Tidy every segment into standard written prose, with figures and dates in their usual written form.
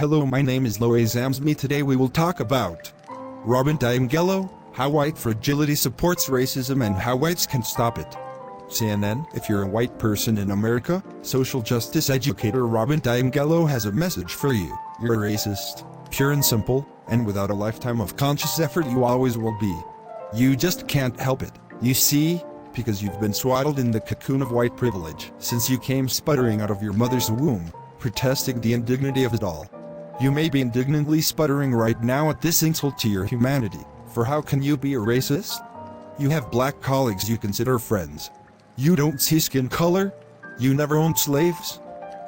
Hello, my name is xloay. Today we will talk about Robin DiAngelo, how white fragility supports racism and how whites can stop it. CNN, if you're a white person in America, social justice educator Robin DiAngelo has a message for you. You're a racist, pure and simple, and without a lifetime of conscious effort you always will be. You just can't help it, you see, because you've been swaddled in the cocoon of white privilege since you came sputtering out of your mother's womb, protesting the indignity of it all. You may be indignantly sputtering right now at this insult to your humanity, for how can you be a racist? You have black colleagues you consider friends. You don't see skin color? You never owned slaves?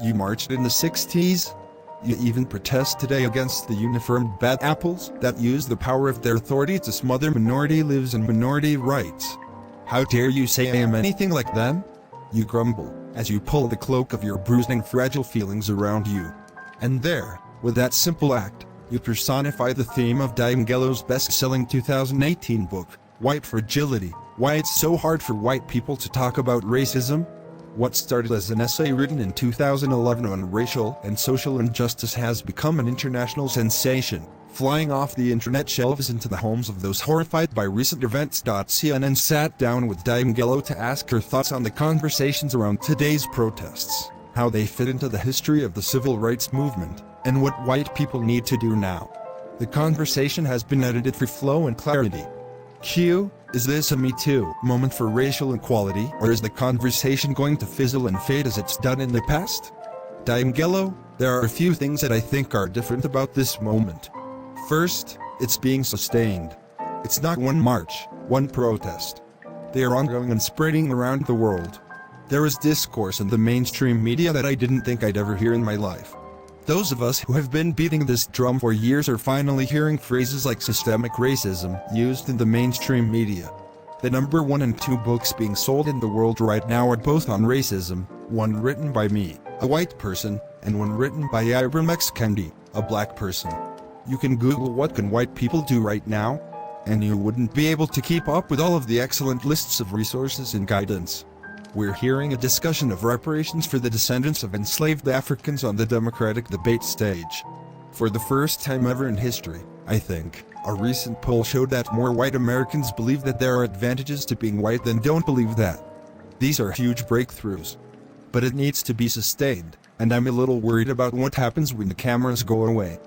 You marched in the 60s? You even protest today against the uniformed bad apples that use the power of their authority to smother minority lives and minority rights. How dare you say I am anything like them? You grumble, as you pull the cloak of your bruised and fragile feelings around you. And there, with that simple act, you personify the theme of DiAngelo's best-selling 2018 book, White Fragility, Why It's So Hard for White People to Talk About Racism. What started as an essay written in 2011 on racial and social injustice has become an international sensation, flying off the internet shelves into the homes of those horrified by recent events. CNN sat down with DiAngelo to ask her thoughts on the conversations around today's protests, how they fit into the history of the civil rights movement, and what white people need to do now. The conversation has been edited for flow and clarity. Q, is this a Me Too moment for racial equality, or is the conversation going to fizzle and fade as it's done in the past? DiAngelo, there are a few things that I think are different about this moment. First, it's being sustained. It's not one march, one protest. They are ongoing and spreading around the world. There is discourse in the mainstream media that I didn't think I'd ever hear in my life. Those of us who have been beating this drum for years are finally hearing phrases like systemic racism used in the mainstream media. The number 1 and 2 books being sold in the world right now are both on racism, one written by me, a white person, and one written by Ibram X. Kendi, a black person. You can Google what can white people do right now, and you wouldn't be able to keep up with all of the excellent lists of resources and guidance. We're hearing a discussion of reparations for the descendants of enslaved Africans on the Democratic debate stage. For the first time ever in history, I think, a recent poll showed that more white Americans believe that there are advantages to being white than don't believe that. These are huge breakthroughs. But it needs to be sustained, and I'm a little worried about what happens when the cameras go away.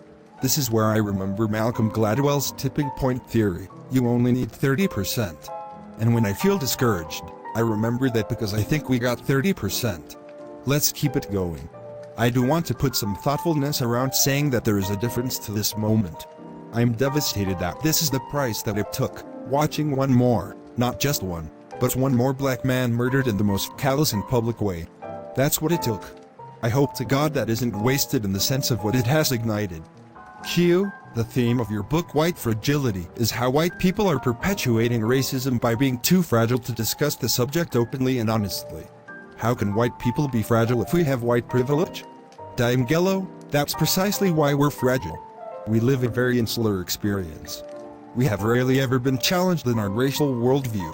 This is where I remember Malcolm Gladwell's tipping point theory, you only need 30%. And when I feel discouraged, I remember that because I think we got 30%. Let's keep it going. I do want to put some thoughtfulness around saying that there is a difference to this moment. I'm devastated that this is the price that it took, watching one more, not just one, but one more black man murdered in the most callous and public way. That's what it took. I hope to God that isn't wasted in the sense of what it has ignited. Q, the theme of your book White Fragility is how white people are perpetuating racism by being too fragile to discuss the subject openly and honestly. How can white people be fragile if we have white privilege? DiAngelo, that's precisely why we're fragile. We live a very insular experience. We have rarely ever been challenged in our racial worldview.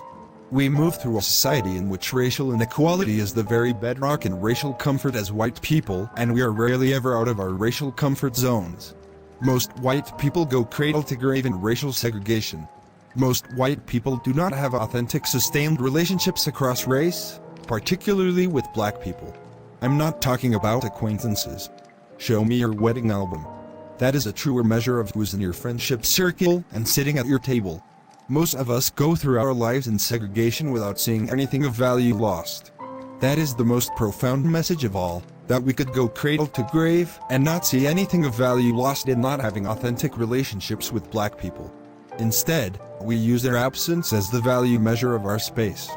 We move through a society in which racial inequality is the very bedrock in racial comfort as white people, and we are rarely ever out of our racial comfort zones. Most white people go cradle to grave in racial segregation. Most white people do not have authentic sustained relationships across race, particularly with black people. I'm not talking about acquaintances. Show me your wedding album. That is a truer measure of who's in your friendship circle and sitting at your table. Most of us go through our lives in segregation without seeing anything of value lost. That is the most profound message of all, that we could go cradle to grave and not see anything of value lost in not having authentic relationships with black people. Instead, we use their absence as the value measure of our space.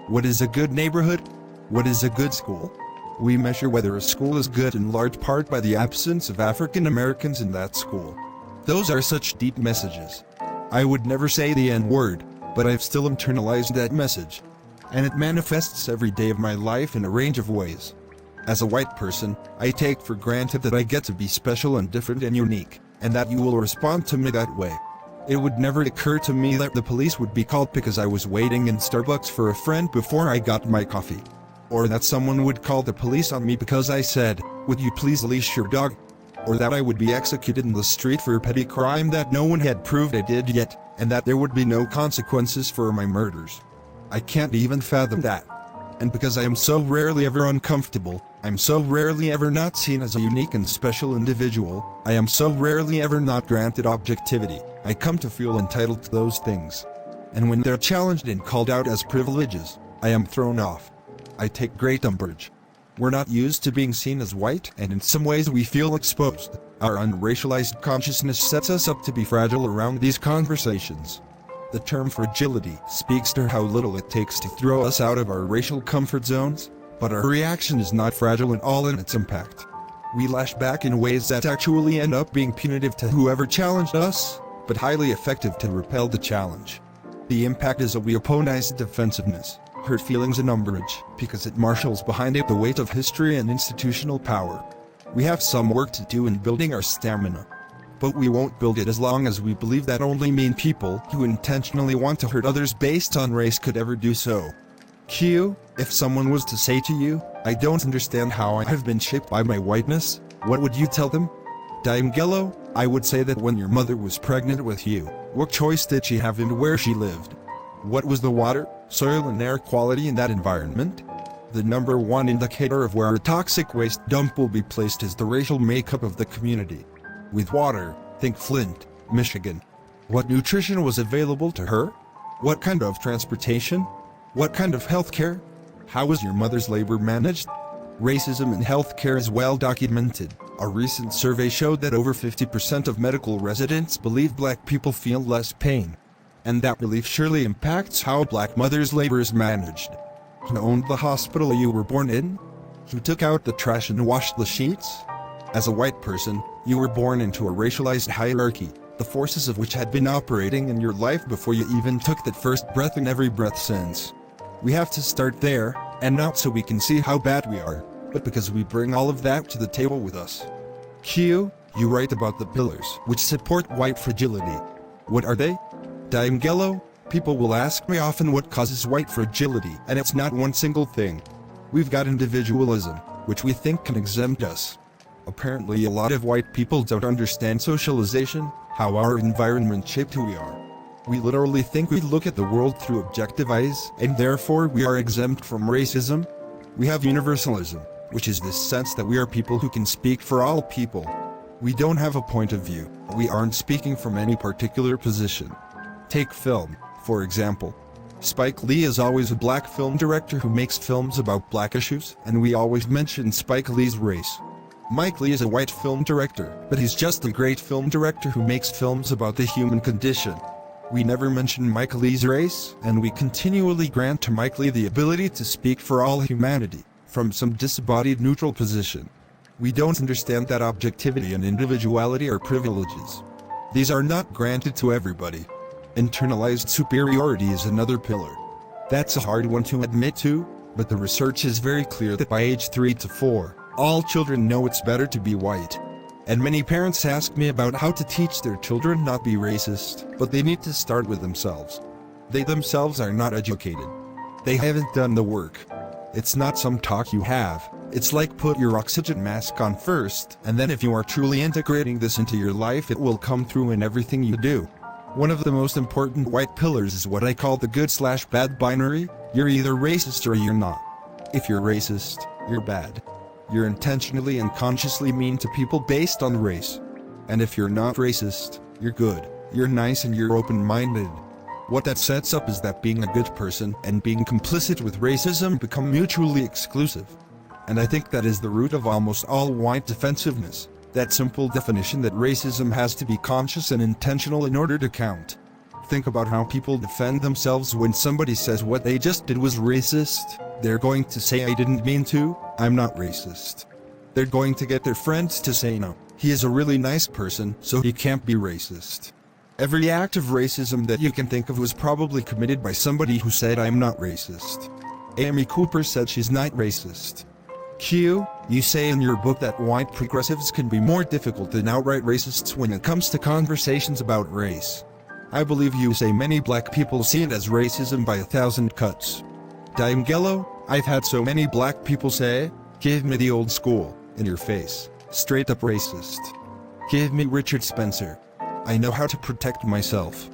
What is a good neighborhood? What is a good school? We measure whether a school is good in large part by the absence of African Americans in that school. Those are such deep messages. I would never say the N-word, but I've still internalized that message. And it manifests every day of my life in a range of ways. As a white person, I take for granted that I get to be special and different and unique, and that you will respond to me that way. It would never occur to me that the police would be called because I was waiting in Starbucks for a friend before I got my coffee. Or that someone would call the police on me because I said, "Would you please leash your dog?" or that I would be executed in the street for a petty crime that no one had proved I did yet, and that there would be no consequences for my murders. I can't even fathom that. And because I am so rarely ever uncomfortable, I'm so rarely ever not seen as a unique and special individual, I am so rarely ever not granted objectivity, I come to feel entitled to those things. And when they're challenged and called out as privileges, I am thrown off. I take great umbrage. We're not used to being seen as white, and in some ways we feel exposed. Our unracialized consciousness sets us up to be fragile around these conversations. The term fragility speaks to how little it takes to throw us out of our racial comfort zones, but our reaction is not fragile at all in its impact. We lash back in ways that actually end up being punitive to whoever challenged us, but highly effective to repel the challenge. The impact is a weaponized defensiveness, hurt feelings and umbrage, because it marshals behind it the weight of history and institutional power. We have some work to do in building our stamina. But we won't build it as long as we believe that only mean people who intentionally want to hurt others based on race could ever do so. Q, if someone was to say to you, I don't understand how I have been shaped by my whiteness, what would you tell them? DiAngelo, I would say that when your mother was pregnant with you, what choice did she have in where she lived? What was the water, soil and air quality in that environment? The number one indicator of where a toxic waste dump will be placed is the racial makeup of the community. With water, think Flint, Michigan. What nutrition was available to her? What kind of transportation? What kind of healthcare? How was your mother's labor managed? Racism in healthcare is well documented. A recent survey showed that over 50% of medical residents believe black people feel less pain. And that belief surely impacts how black mothers' labor is managed. Who owned the hospital you were born in? Who took out the trash and washed the sheets? As a white person, you were born into a racialized hierarchy, the forces of which had been operating in your life before you even took that first breath and every breath since. We have to start there, and not so we can see how bad we are, but because we bring all of that to the table with us. Q, you write about the pillars which support white fragility. What are they? DiAngelo, people will ask me often what causes white fragility, and it's not one single thing. We've got individualism, which we think can exempt us. Apparently a lot of white people don't understand socialization, how our environment shaped who we are. We literally think we look at the world through objective eyes, and therefore we are exempt from racism. We have universalism, which is this sense that we are people who can speak for all people. We don't have a point of view, we aren't speaking from any particular position. Take film, for example. Spike Lee is always a black film director who makes films about black issues, and we always mention Spike Lee's race. Mike Lee is a white film director, but he's just a great film director who makes films about the human condition. We never mention Mike Lee's race, and we continually grant to Mike Lee the ability to speak for all humanity, from some disembodied neutral position. We don't understand that objectivity and individuality are privileges. These are not granted to everybody. Internalized superiority is another pillar. That's a hard one to admit to, but the research is very clear that by age 3 to 4, all children know it's better to be white. And many parents ask me about how to teach their children not be racist, but they need to start with themselves. They themselves are not educated. They haven't done the work. It's not some talk you have, it's like put your oxygen mask on first, and then if you are truly integrating this into your life it will come through in everything you do. One of the most important white pillars is what I call the good/bad binary. You're either racist or you're not. If you're racist, you're bad. You're intentionally and consciously mean to people based on race. And if you're not racist, you're good, you're nice and you're open-minded. What that sets up is that being a good person and being complicit with racism become mutually exclusive. And I think that is the root of almost all white defensiveness, that simple definition that racism has to be conscious and intentional in order to count. Think about how people defend themselves when somebody says what they just did was racist. They're going to say I didn't mean to, I'm not racist. They're going to get their friends to say no, he is a really nice person so he can't be racist. Every act of racism that you can think of was probably committed by somebody who said I'm not racist. Amy Cooper said she's not racist. Q, you say in your book that white progressives can be more difficult than outright racists when it comes to conversations about race. I believe you say many black people see it as racism by 1,000 cuts. DiAngelo, I've had so many black people say, give me the old school, in your face, Straight up racist. Give me Richard Spencer. I know how to protect myself.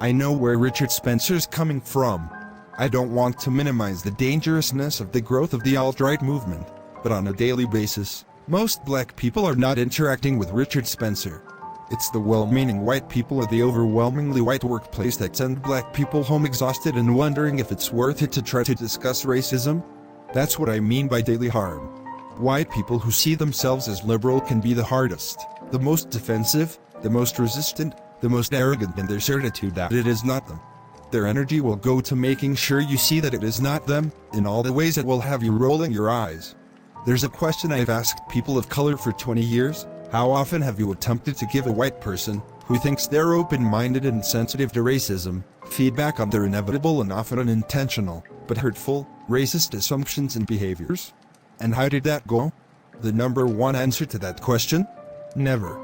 I know where Richard Spencer's coming from. I don't want to minimize the dangerousness of the growth of the alt-right movement, but on a daily basis, most black people are not interacting with Richard Spencer. It's the well-meaning white people of the overwhelmingly white workplace that send black people home exhausted and wondering if it's worth it to try to discuss racism. That's what I mean by daily harm. White people who see themselves as liberal can be the hardest, the most defensive, the most resistant, the most arrogant in their certitude that it is not them. Their energy will go to making sure you see that it is not them, in all the ways that will have you rolling your eyes. There's a question I've asked people of color for 20 years. How often have you attempted to give a white person, who thinks they're open-minded and sensitive to racism, feedback on their inevitable and often unintentional, but hurtful, racist assumptions and behaviors? And how did that go? The number one answer to that question? Never.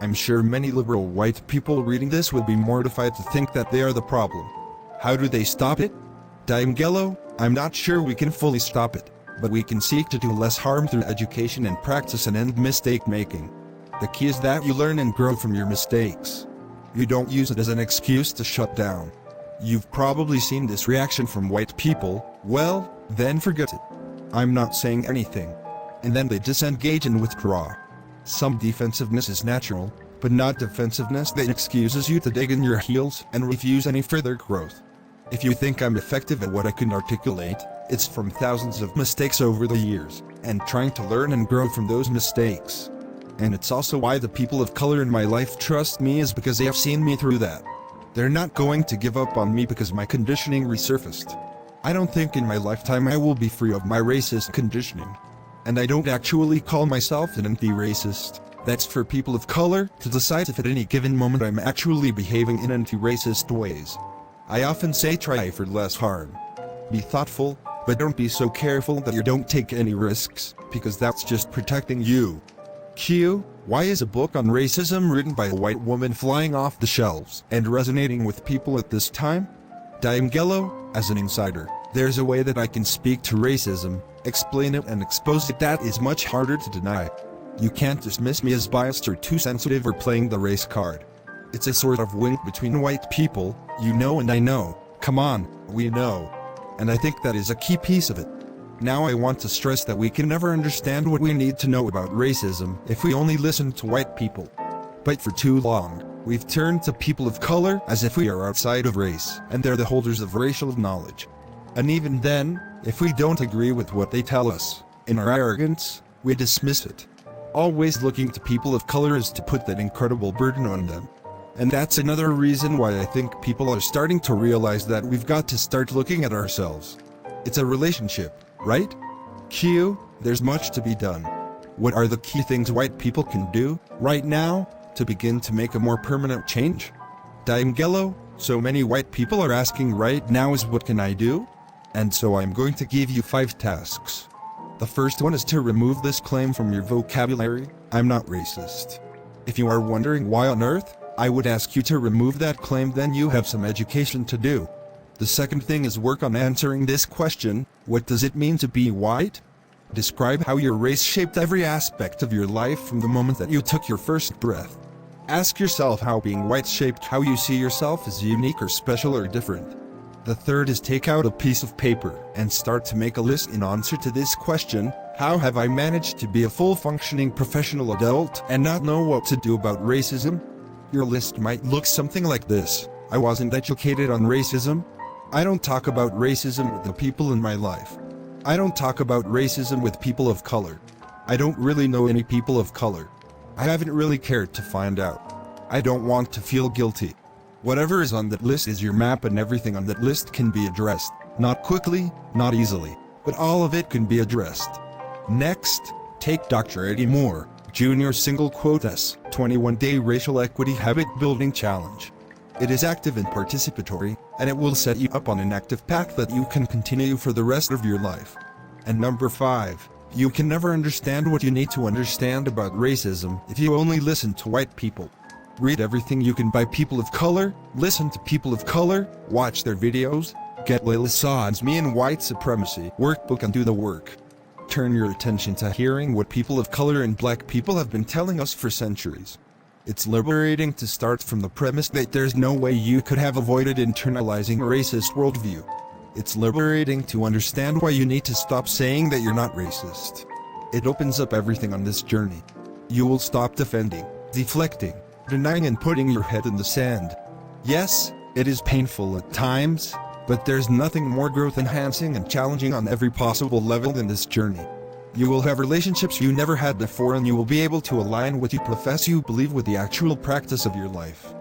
I'm sure many liberal white people reading this will be mortified to think that they are the problem. How do they stop it? DiAngelo, I'm not sure we can fully stop it, but we can seek to do less harm through education and practice and end mistake making. The key is that you learn and grow from your mistakes. You don't use it as an excuse to shut down. You've probably seen this reaction from white people. Well, then forget it. I'm not saying anything. And then they disengage and withdraw. Some defensiveness is natural, but not defensiveness that excuses you to dig in your heels and refuse any further growth. If you think I'm effective at what I can articulate, it's from thousands of mistakes over the years, and trying to learn and grow from those mistakes. And it's also why the people of color in my life trust me, is because they have seen me through that. They're not going to give up on me because my conditioning resurfaced. I don't think in my lifetime I will be free of my racist conditioning. And I don't actually call myself an anti-racist. That's for people of color to decide if at any given moment I'm actually behaving in anti-racist ways. I often say try for less harm. Be thoughtful, but don't be so careful that you don't take any risks, because that's just protecting you. Why is a book on racism written by a white woman flying off the shelves and resonating with people at this time? DiAngelo, as an insider, there's a way that I can speak to racism, explain it and expose it that is much harder to deny. You can't dismiss me as biased or too sensitive or playing the race card. It's a sort of wink between white people, you know and I know, come on, we know. And I think that is a key piece of it. Now I want to stress that we can never understand what we need to know about racism if we only listen to white people. But for too long, we've turned to people of color as if we are outside of race, and they're the holders of racial knowledge. And even then, if we don't agree with what they tell us, in our arrogance, we dismiss it. Always looking to people of color is to put that incredible burden on them. And that's another reason why I think people are starting to realize that we've got to start looking at ourselves. It's a relationship, right? There's much to be done. What are the key things white people can do, right now, to begin to make a more permanent change? DiAngelo, so many white people are asking right now is what can I do? And so I'm going to give you 5 tasks. The first one is to remove this claim from your vocabulary, I'm not racist. If you are wondering why on earth, I would ask you to remove that claim, then you have some education to do. The second thing is work on answering this question, what does it mean to be white? Describe how your race shaped every aspect of your life from the moment that you took your first breath. Ask yourself how being white shaped how you see yourself as unique or special or different. The third is take out a piece of paper and start to make a list in answer to this question, how have I managed to be a full functioning professional adult and not know what to do about racism? Your list might look something like this. I wasn't educated on racism. I don't talk about racism with the people in my life. I don't talk about racism with people of color. I don't really know any people of color. I haven't really cared to find out. I don't want to feel guilty. Whatever is on that list is your map, and everything on that list can be addressed. Not quickly, not easily, but all of it can be addressed. Next, take Dr. Eddie Moore, Jr. single quotes 21-day racial equity habit building challenge. It is active and participatory, and it will set you up on an active path that you can continue for the rest of your life. And number 5, you can never understand what you need to understand about racism if you only listen to white people. Read everything you can by people of color, listen to people of color, watch their videos, get Layla Saad's Me and White Supremacy workbook and do the work. turn your attention to hearing what people of color and black people have been telling us for centuries. It's liberating to start from the premise that there's no way you could have avoided internalizing a racist worldview. It's liberating to understand why you need to stop saying that you're not racist. It opens up everything on this journey. You will stop defending, deflecting, denying and putting your head in the sand. Yes, it is painful at times, but there's nothing more growth enhancing and challenging on every possible level than this journey. You will have relationships you never had before, and you will be able to align what you profess you believe with the actual practice of your life.